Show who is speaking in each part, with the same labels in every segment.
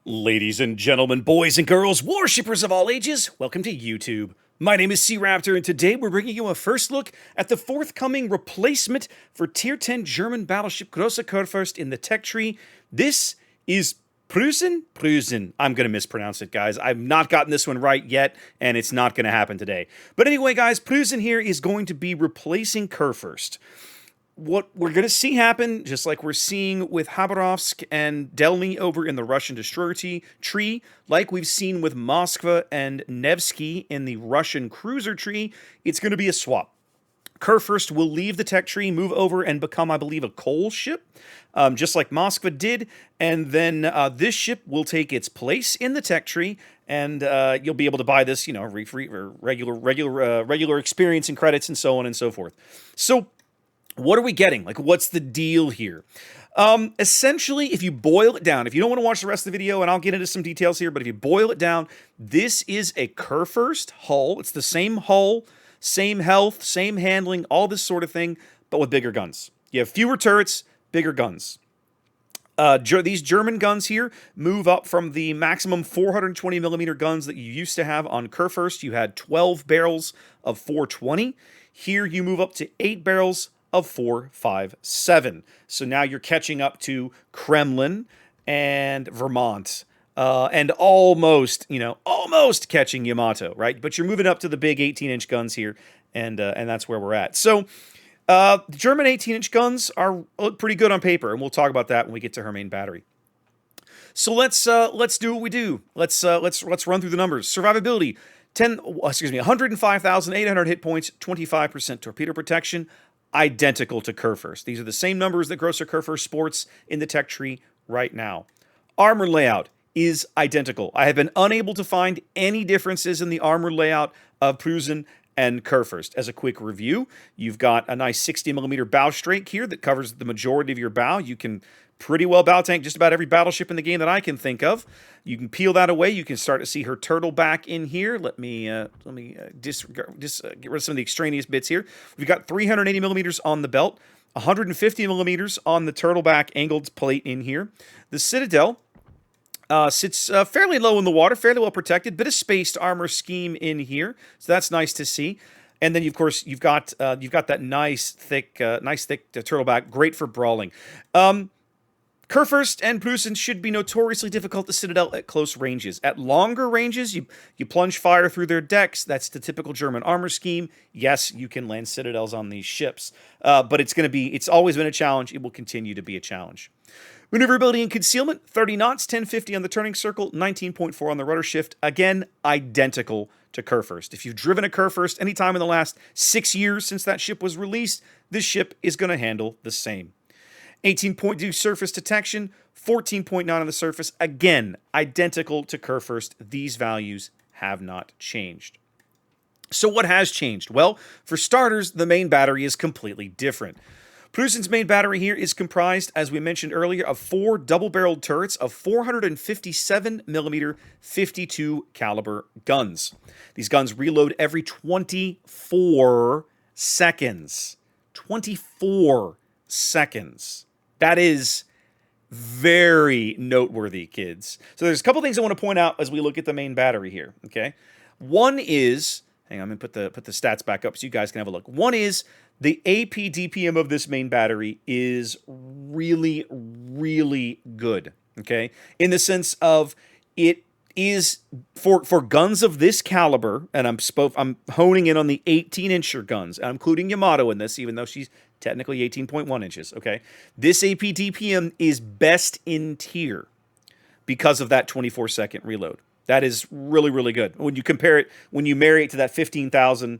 Speaker 1: Ladies and gentlemen, boys and girls, warshippers of all ages, welcome to YouTube. My name is SeaRaptor, and today we're bringing you a first look at the forthcoming replacement for Tier 10 German battleship Grosser Kurfurst in the tech tree. This is Preussen? Preussen. I'm going to mispronounce it, guys. I've not gotten this one right yet, and it's not going to happen today. But anyway, guys, Preussen here is going to be replacing Kurfürst. What we're going to see happen, just like we're seeing with Khabarovsk and Delny over in the Russian destroyer tree, like we've seen with Moskva and Nevsky in the Russian cruiser tree, it's going to be a swap. Kurfürst will leave the tech tree, move over, and become, I believe, a coal ship, just like Moskva did, and then this ship will take its place in the tech tree, and you'll be able to buy this, regular experience and credits and so on and so forth. So, what are we getting? Like, what's the deal here? Essentially, if you boil it down, if you don't want to watch the rest of the video, and I'll get into some details here, but if you boil it down, this is a Kurfürst hull. It's the same hull, same health, same handling, all this sort of thing, but with bigger guns. You have fewer turrets, bigger guns. These German guns here move up from the maximum 420mm guns that you used to have on Kurfürst. You had 12 barrels of 420. Here you move up to 8 barrels of 4.57. So now you're catching up to Kremlin and Vermont, and almost catching Yamato, right? But you're moving up to the big 18-inch guns here, and that's where we're at. So the German 18-inch guns look pretty good on paper, and we'll talk about that when we get to her main battery. So let's do what we do. Let's run through the numbers. Survivability: 105,800 hit points, 25% torpedo protection. Identical to Kurfürst. These are the same numbers that Grosser Kurfurst sports in the tech tree right now. Armor layout is identical. I have been unable to find any differences in the armor layout of Preussen and Kurfürst. As a quick review, you've got a nice 60mm bow strake here that covers the majority of your bow. You can pretty well bow tank just about every battleship in the game that I can think of. You can peel that away. You can start to see her turtle back in here. Let me get rid of some of the extraneous bits here. We've got 380mm on the belt, 150mm on the turtle back angled plate in here. The Citadel sits fairly low in the water, fairly well protected. Bit of spaced armor scheme in here, so that's nice to see. And then, of course, you've got that nice thick turtle back, great for brawling. Kurfürst and Preussen should be notoriously difficult to Citadel at close ranges. At longer ranges, you plunge fire through their decks. That's the typical German armor scheme. Yes, you can land Citadels on these ships, but it's always been a challenge. It will continue to be a challenge. Maneuverability and concealment: 30 knots, 1050 on the turning circle, 19.4 on the rudder shift. Again, identical to Kurfürst. If you've driven a Kurfürst any time in the last 6 years since that ship was released, this ship is going to handle the same. 18.2 surface detection, 14.9 on the surface. Again, identical to Kurfürst. These values have not changed. So what has changed? Well, for starters, the main battery is completely different. Preussen's main battery here is comprised, as we mentioned earlier, of 4 double-barreled turrets of 457mm 52 caliber guns. These guns reload every 24 seconds. 24 seconds. That is very noteworthy, kids. So there's a couple things I want to point out as we look at the main battery here, okay? One is, hang on, I'm going to put the stats back up so you guys can have a look. One is the AP DPM of this main battery is really, really good, okay? In the sense of it is, for guns of this caliber, and I'm honing in on the 18-incher guns, and I'm including Yamato in this, even though she's technically 18.1 inches, okay? This AP DPM is best in tier because of that 24-second reload. That is really, really good. When you compare it, when you marry it to that 15,000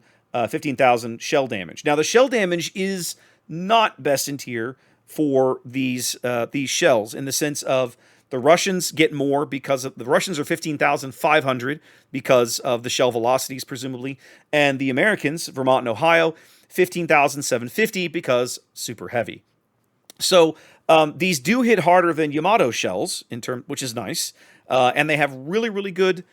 Speaker 1: shell damage. Now, the shell damage is not best in tier for these shells, in the sense of the Russians get more because of the Russians are 15,500 because of the shell velocities, presumably, and the Americans, Vermont and Ohio, 15,750 because super heavy. So these do hit harder than Yamato shells which is nice, and they have really, really good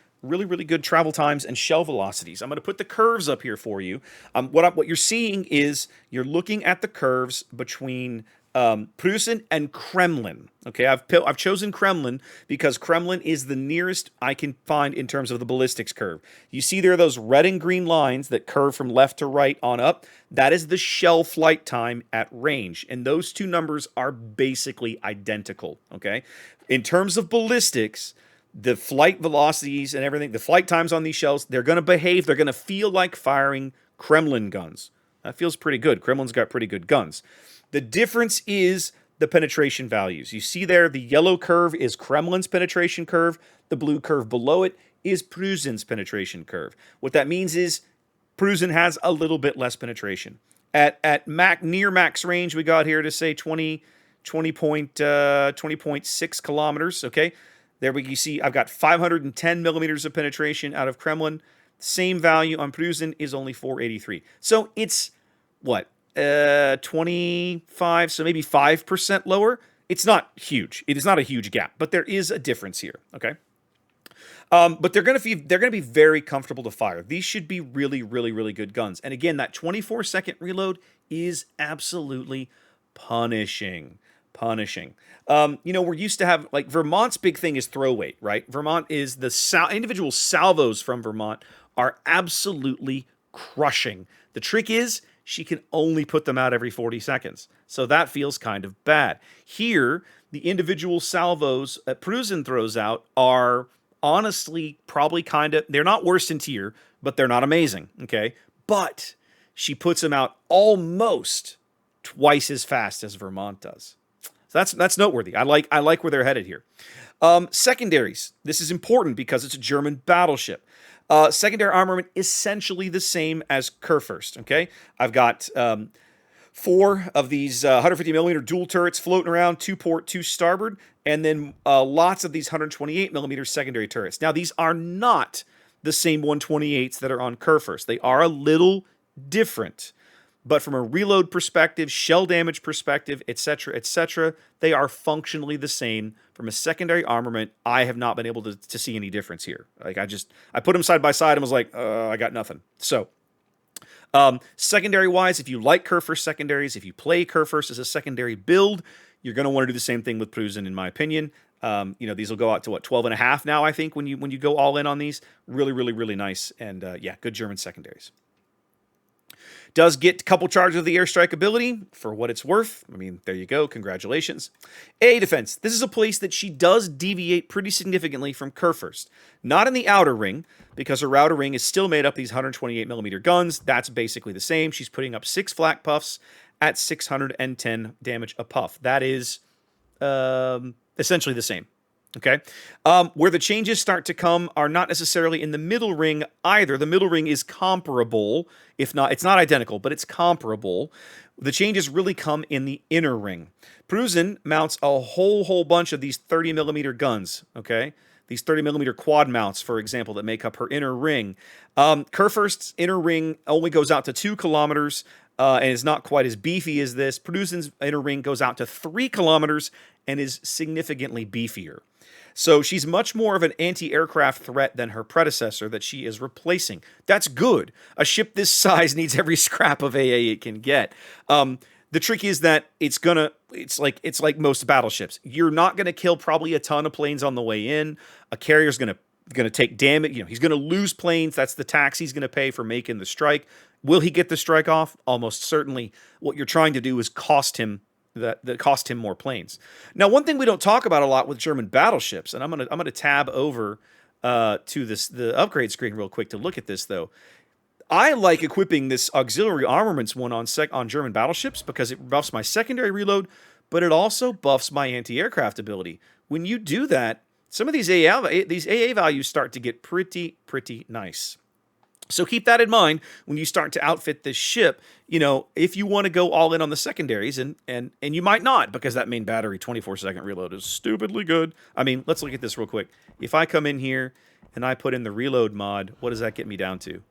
Speaker 1: travel times and shell velocities. I'm going to put the curves up here for you. What you're seeing is you're looking at the curves between Preussen and Kremlin. Okay, I've chosen Kremlin because Kremlin is the nearest I can find in terms of the ballistics curve. You see there are those red and green lines that curve from left to right on up. That is the shell flight time at range, and those two numbers are basically identical. Okay, in terms of ballistics, the flight velocities and everything, the flight times on these shells, they're going to behave, they're going to feel like firing Kremlin guns. That feels pretty good. Kremlin's got pretty good guns. The difference is the penetration values. You see there, the yellow curve is Kremlin's penetration curve. The blue curve below it is Preussen's penetration curve. What that means is Preussen has a little bit less penetration. At near max range, we got here to say 20.6 kilometers, okay? There you see I've got 510 millimeters of penetration out of Kremlin. Same value on Preussen is only 483. So it's, what, 25, so maybe 5% lower. It's not huge. It is not a huge gap, but there is a difference here, okay? But they're going to be very comfortable to fire. These should be really, really, really good guns. And again, that 24-second reload is absolutely punishing. We're used to have, like, Vermont's big thing is throw weight, right? Vermont is individual salvos from Vermont are absolutely crushing. The trick is she can only put them out every 40 seconds. So that feels kind of bad. Here, the individual salvos that Preussen throws out are honestly probably they're not worst in tier, but they're not amazing, okay? But she puts them out almost twice as fast as Vermont does. So that's noteworthy. I like where they're headed here. Secondaries. This is important because it's a German battleship. Secondary armament essentially the same as Kurfürst. Okay, I've got 4 of these 150 millimeter dual turrets floating around, 2 port, 2 starboard, and then lots of these 128 millimeter secondary turrets. Now these are not the same 128s that are on Kurfürst. They are a little different. But from a reload perspective, shell damage perspective, etc., they are functionally the same. From a secondary armament, I have not been able to see any difference here. Like I put them side by side and was like, I got nothing. So, secondary-wise, if you like Kurfürst secondaries, if you play Kurfürst as a secondary build, you're going to want to do the same thing with Preussen, in my opinion. These will go out to 12.5 now, I think, when you go all in on these. Really, really, really nice, and good German secondaries. Does get a couple charges of the airstrike ability for what it's worth. I mean, there you go. Congratulations. AA defense. This is a place that she does deviate pretty significantly from Kurfürst. Not in the outer ring, because her outer ring is still made up of these 128 millimeter guns. That's basically the same. She's putting up 6 flak puffs at 610 damage a puff. That is essentially the same. Okay, where the changes start to come are not necessarily in the middle ring either. The middle ring is comparable, if not, it's not identical, but it's comparable. The changes really come in the inner ring. Preussen mounts a whole bunch of these 30 millimeter guns, okay? These 30 millimeter quad mounts, for example, that make up her inner ring. Kurfürst's inner ring only goes out to 2 kilometers and is not quite as beefy as this. Preussen's inner ring goes out to 3 kilometers and is significantly beefier. So she's much more of an anti-aircraft threat than her predecessor that she is replacing. That's good. A ship this size needs every scrap of AA it can get. The trick is that it's like most battleships. You're not gonna kill probably a ton of planes on the way in. A carrier's gonna take damage. He's gonna lose planes. That's the tax he's gonna pay for making the strike. Will he get the strike off? Almost certainly. What you're trying to do is cost him more planes. Now, one thing we don't talk about a lot with German battleships, and I'm gonna tab over to the upgrade screen real quick to look at this though. I like equipping this auxiliary armaments one on German battleships because it buffs my secondary reload, but it also buffs my anti-aircraft ability. When you do that, some of these AA values start to get pretty nice. So keep that in mind when you start to outfit this ship. If you want to go all in on the secondaries, and you might not, because that main battery 24-second reload is stupidly good. I mean, let's look at this real quick. If I come in here and I put in the reload mod, what does that get me down to?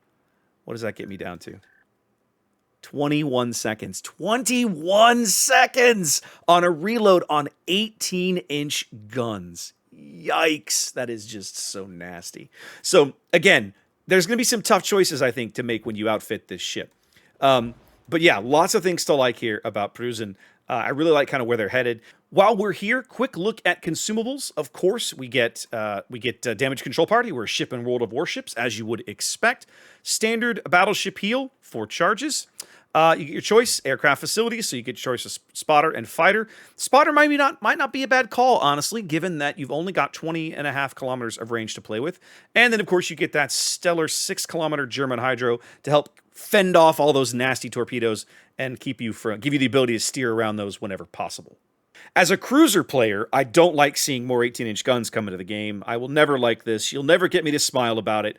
Speaker 1: 21 seconds. 21 seconds on a reload on 18-inch guns. Yikes. That is just so nasty. So, again, there's going to be some tough choices, I think, to make when you outfit this ship. But yeah, lots of things to like here about Preussen. I really like kind of where they're headed. While we're here, quick look at consumables. Of course, we get damage control party. We're a ship in World of Warships, as you would expect. Standard battleship heal, 4 charges. You get your choice, aircraft facilities, so you get your choice of spotter and fighter. Spotter might not be a bad call, honestly, given that you've only got 20.5 kilometers of range to play with. And then, of course, you get that stellar 6-kilometer German hydro to help fend off all those nasty torpedoes and give you the ability to steer around those whenever possible. As a cruiser player, I don't like seeing more 18-inch guns come into the game. I will never like this. You'll never get me to smile about it.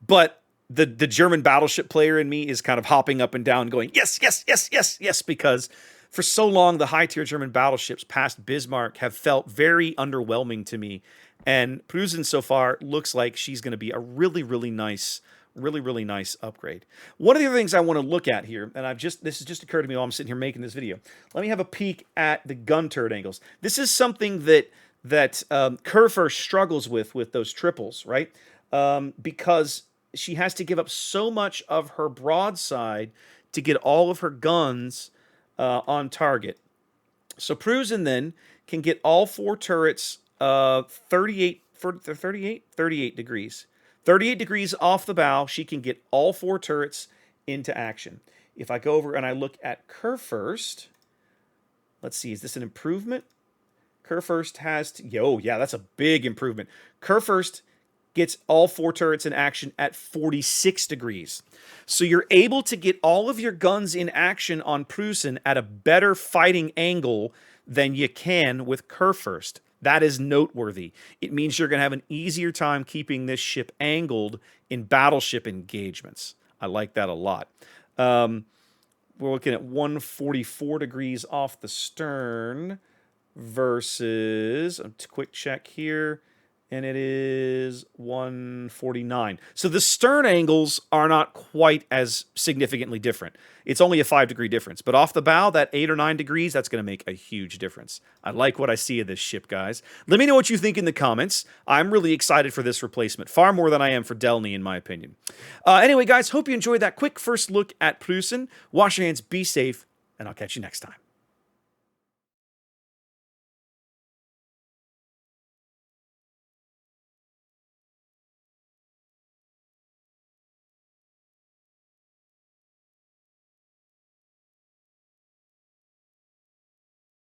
Speaker 1: But the German battleship player in me is kind of hopping up and down going, yes, yes, yes, yes, yes, because for so long, the high-tier German battleships past Bismarck have felt very underwhelming to me. And Preussen so far looks like she's going to be a really, really nice upgrade. One of the other things I want to look at here, and this has just occurred to me while I'm sitting here making this video. Let me have a peek at the gun turret angles. This is something that Kurfurst struggles with those triples, right? Because she has to give up so much of her broadside to get all of her guns on target. So Preussen then can get all 4 turrets 38 degrees. 38 degrees off the bow, she can get all 4 turrets into action. If I go over and I look at Kurfürst, let's see, is this an improvement? Kurfürst has yeah, that's a big improvement. Kurfürst gets all 4 turrets in action at 46 degrees. So you're able to get all of your guns in action on Preussen at a better fighting angle than you can with Kurfürst. That is noteworthy. It means you're going to have an easier time keeping this ship angled in battleship engagements. I like that a lot. We're looking at 144 degrees off the stern versus, a quick check here, and it is 149. So the stern angles are not quite as significantly different. It's only a 5-degree difference. But off the bow, that 8 or 9 degrees, that's going to make a huge difference. I like what I see of this ship, guys. Let me know what you think in the comments. I'm really excited for this replacement, far more than I am for Delny, in my opinion. Anyway, guys, hope you enjoyed that quick first look at Preussen. Wash your hands, be safe, and I'll catch you next time.